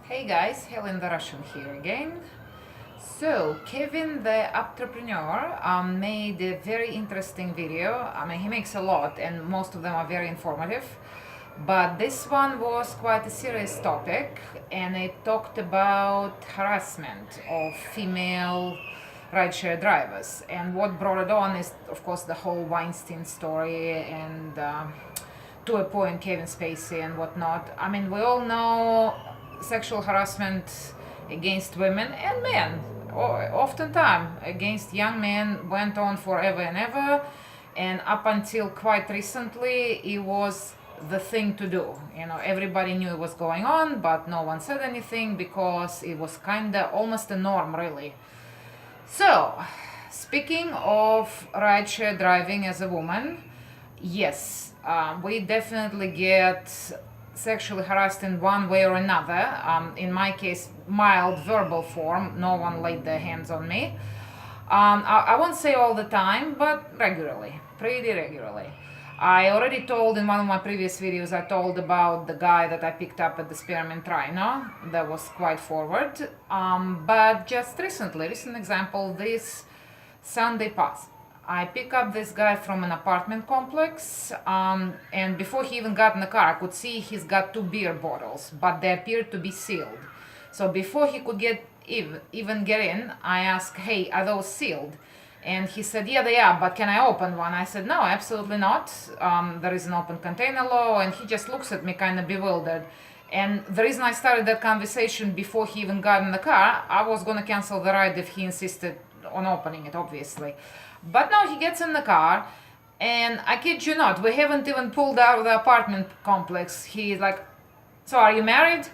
Hey guys, Helen the Russian here again. So, Kevin the entrepreneur made a very interesting video. I mean, he makes a lot and most of them are very informative. But this one was quite a serious topic and it talked about harassment of female rideshare drivers. And what brought it on is, of course, the whole Weinstein story and to a point Kevin Spacey and whatnot. I mean, we all know sexual harassment against women and men, or oftentimes against young men, went on forever and ever, and up until quite recently it was the thing to do. You know, everybody knew it was going on, but no one said anything because it was kind of almost a norm, really. So, speaking of rideshare driving as a woman, yes, we definitely get sexually harassed in one way or another. In my case, mild verbal form. No one laid their hands on me. I won't say all the time, but regularly, pretty regularly. I already told in one of my previous videos, I told about the guy that I picked up at the Spearmint Rhino. That was quite forward. But just recently, recent example, this Sunday past, I pick up this guy from an apartment complex, and before he even got in the car, I could see he's got two beer bottles, but they appeared to be sealed. So before he could even get in, I asked, "Hey, are those sealed?" And he said, "Yeah, they are, but can I open one?" I said, "No, absolutely not. There is an open container law." And he just looks at me kind of bewildered. And the reason I started that conversation before he even got in the car, I was going to cancel the ride if he insisted on opening it, obviously. But now he gets in the car, and I kid you not, we haven't even pulled out of the apartment complex. He's like, "So are you married?"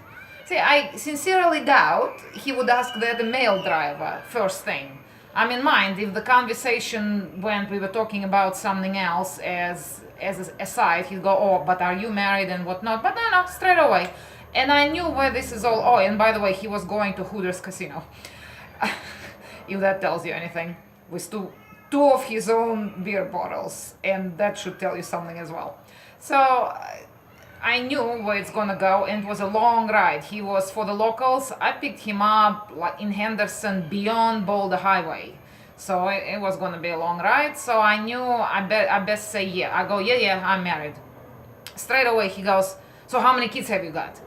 See, I sincerely doubt he would ask that the male driver first thing. I mean, mind if the conversation went, we were talking about something else as an aside, he'd go, "Oh, but are you married?" and whatnot. But no, straight away. And I knew where this is all. Oh, and by the way, he was going to Hooters Casino. If that tells you anything, with two of his own beer bottles, and that should tell you something as well. So I knew where it's gonna go, and it was a long ride. He was, for the locals, I picked him up like in Henderson beyond Boulder Highway. So it was gonna be a long ride. So I knew I best say yeah. I go, yeah, I'm married. Straight away he goes, "So how many kids have you got?"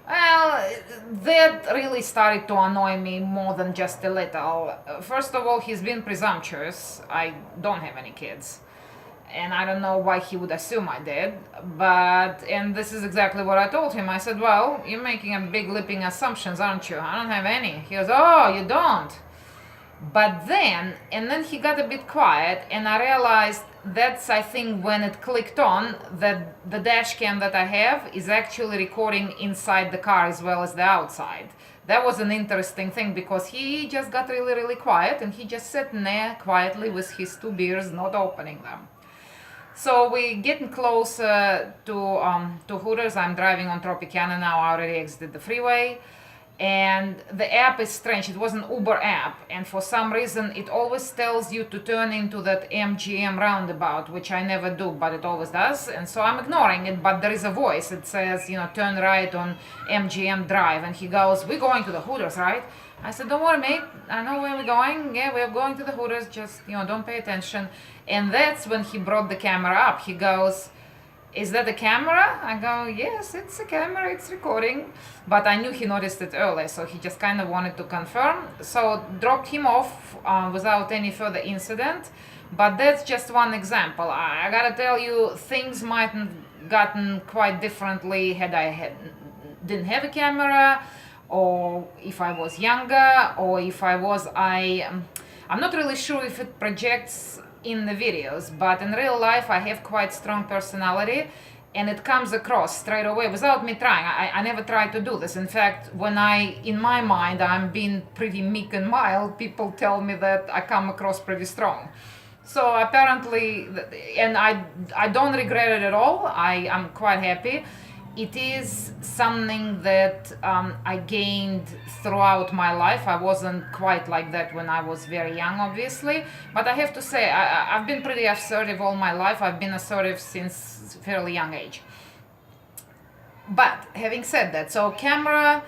Well, that really started to annoy me more than just a little. First of all, he's been presumptuous. I don't have any kids. And I don't know why he would assume I did. And this is exactly what I told him. I said, "Well, you're making a big leaping assumptions, aren't you? I don't have any." He goes, "Oh, you don't?" But then he got a bit quiet, and I realized that's, I think, when it clicked on that the dash cam that I have is actually recording inside the car as well as the outside. That was an interesting thing because he just got really, really quiet, and he just sat in there quietly with his two beers, not opening them. So we getting closer to Hooters. I'm driving on Tropicana now. I already exited the freeway. And the app is strange. It was an Uber app, and for some reason it always tells you to turn into that MGM roundabout, which I never do, but it always does. And so I'm ignoring it, but there is a voice. It says, "Turn right on MGM Drive." And he goes, "We're going to the Hooters, right?" I said, "Don't worry, mate. I know where we're going. Yeah, we're going to the Hooters. Just, don't pay attention." And that's when he brought the camera up. He goes, "Is that a camera?" I go, "Yes, it's a camera, it's recording." But I knew he noticed it earlier, so he just kind of wanted to confirm. So dropped him off without any further incident. But that's just one example. I gotta tell you, things might have gotten quite differently had didn't have a camera, or if I was younger, or if I'm not really sure if it projects in the videos, but in real life I have quite strong personality, and it comes across straight away without me trying. I never tried to do this. In fact, in my mind, I'm being pretty meek and mild, people tell me that I come across pretty strong. So apparently, and I don't regret it at all. I'm quite happy. It is something that I gained throughout my life. I wasn't quite like that when I was very young, obviously. But I have to say, I've been pretty assertive all my life. I've been assertive since a fairly young age. But having said that, so camera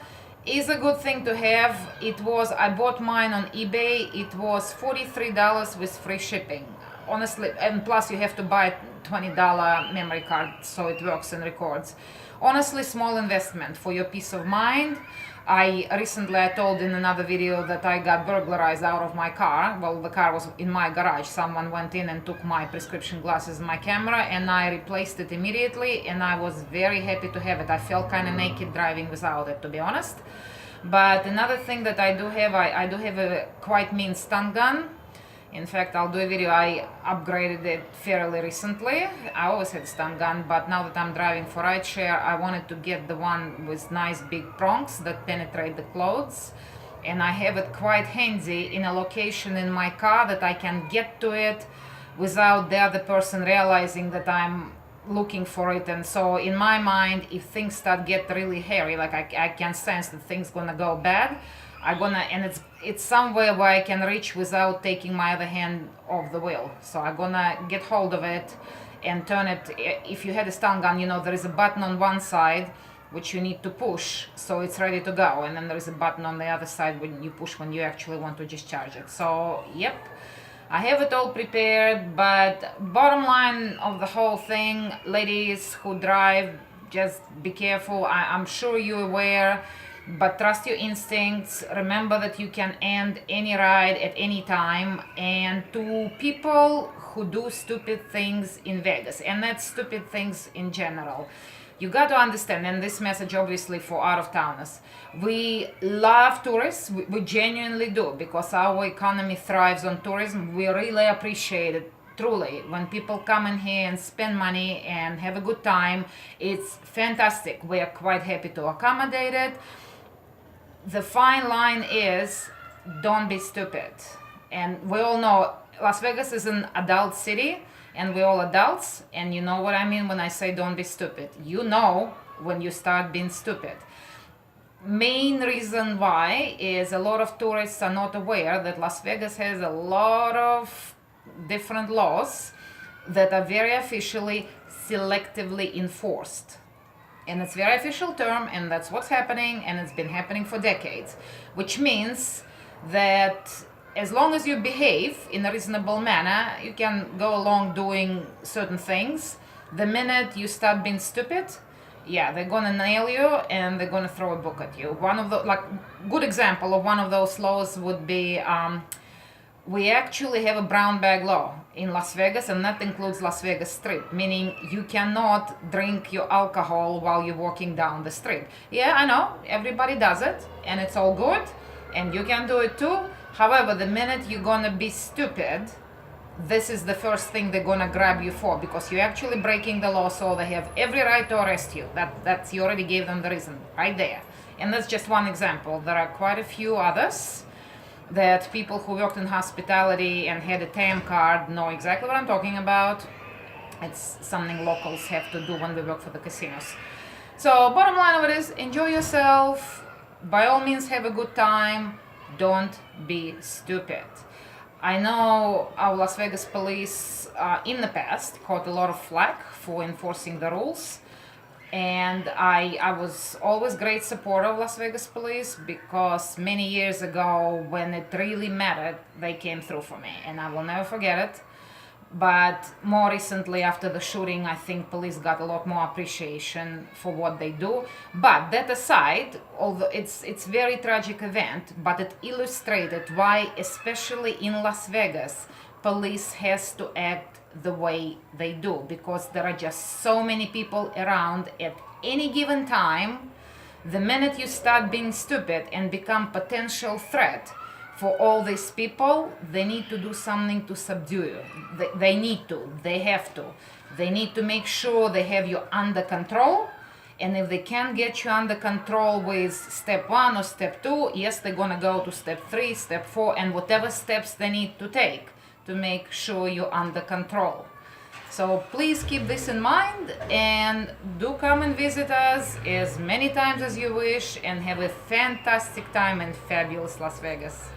is a good thing to have. I bought mine on eBay. It was $43 with free shipping. Honestly, and plus you have to buy $20 memory card so it works and records. Honestly, small investment for your peace of mind. I told in another video that I got burglarized out of my car. Well, the car was in my garage. Someone went in and took my prescription glasses and my camera, and I replaced it immediately, and I was very happy to have it. I felt kind of naked driving without it, to be honest. But another thing that I do have, I do have a quite mean stun gun. In fact, I'll do a video. I upgraded it fairly recently. I always had a stun gun, but now that I'm driving for rideshare, I wanted to get the one with nice big prongs that penetrate the clothes. And I have it quite handy in a location in my car that I can get to it without the other person realizing that I'm looking for it. And so in my mind, if things start get really hairy, like I can sense that things gonna go bad, and it's somewhere where I can reach without taking my other hand off the wheel. So I'm gonna get hold of it and turn it. If you had a stun gun, you know there is a button on one side which you need to push so it's ready to go, and then there is a button on the other side when you push when you actually want to discharge it. So yep, I have it all prepared. But bottom line of the whole thing, ladies who drive, just be careful. I'm sure you're aware, but trust your instincts. Remember that you can end any ride at any time. And to people who do stupid things in Vegas, and that's stupid things in general, you got to understand, and this message obviously for out-of-towners, we love tourists, we genuinely do, because our economy thrives on tourism. We really appreciate it. Truly, when people come in here and spend money and have a good time, it's fantastic. We are quite happy to accommodate it. The fine line is, don't be stupid. And we all know Las Vegas is an adult city, and we're all adults, and you know what I mean when I say don't be stupid. You know when you start being stupid. Main reason why is a lot of tourists are not aware that Las Vegas has a lot of different laws that are very officially selectively enforced. And it's a very official term, and that's what's happening, and it's been happening for decades. Which means that as long as you behave in a reasonable manner, you can go along doing certain things. The minute you start being stupid, yeah, they're gonna nail you and they're gonna throw a book at you. One of the, good example of one of those laws would be, we actually have a brown bag law in Las Vegas, and that includes Las Vegas Strip, meaning you cannot drink your alcohol while you're walking down the street. Yeah, I know, everybody does it, and it's all good, and you can do it too. However, the minute you're gonna be stupid, this is the first thing they're gonna grab you for, because you're actually breaking the law, so they have every right to arrest you. That's you already gave them the reason right there. And that's just one example. There are quite a few others that people who worked in hospitality and had a TAM card know exactly what I'm talking about. It's something locals have to do when we work for the casinos. So bottom line of it is, enjoy yourself. By all means, have a good time. Don't be stupid. I know our Las Vegas police in the past caught a lot of flack for enforcing the rules. And I was always great supporter of Las Vegas police, because many years ago when it really mattered, they came through for me, and I will never forget it. But more recently, after the shooting, I think police got a lot more appreciation for what they do. But that aside, although it's very tragic event, but it illustrated why, especially in Las Vegas, police has to act the way they do, because there are just so many people around at any given time. The minute you start being stupid and become potential threat for all these people, they need to do something to subdue you. They need to, they have to. They need to make sure they have you under control. And if they can't get you under control with step 1 or step 2, yes, they're gonna go to step 3, step 4, and whatever steps they need to take to make sure you're under control. So please keep this in mind, and do come and visit us as many times as you wish, and have a fantastic time in fabulous Las Vegas.